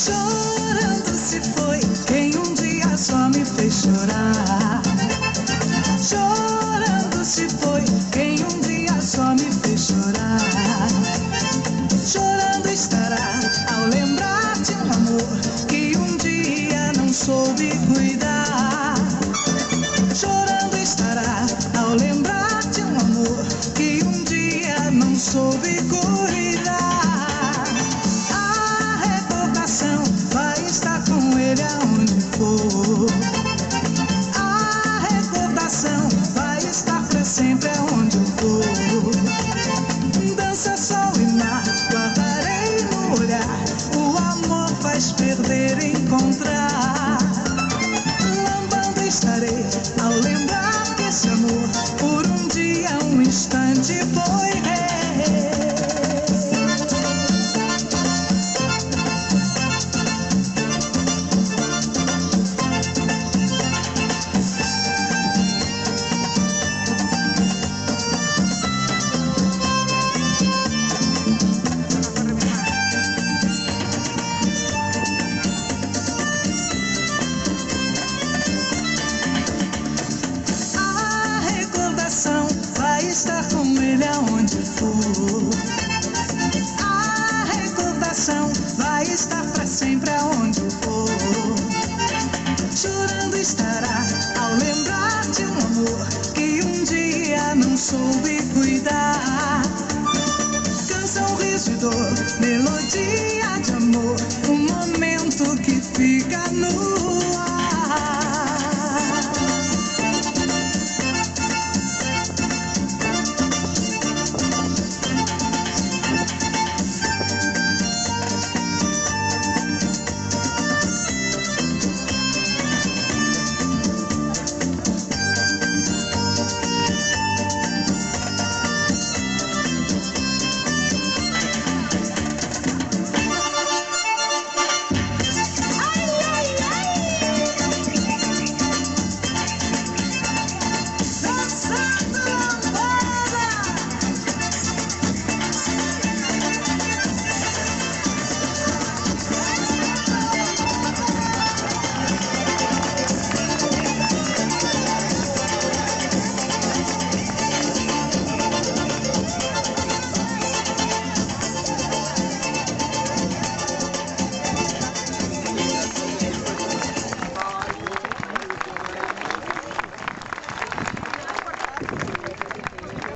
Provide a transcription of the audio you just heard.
Chorando se foi quem um dia só me fez chorar. Chorando se foi quem um dia só me fez chorar. Chorando estará ao lembrar de um amor que um dia não soube cuidar. Chorando estará ao lembrar de um amor que um dia não soube cuidar. A recordação vai estar com ele aonde for. A recordação vai estar pra sempre aonde eu for. Dança, sol e mar, guardarei no olhar. O amor faz perder e encontrar. Lambando estarei ao lembrar que esse amor por um dia, um instante foi rei. Vai estar com ele aonde for. A recordação vai estar pra sempre aonde for. Chorando estará ao lembrar de um amor que um dia não soube cuidar. Canção, riso e dor, melodia de amor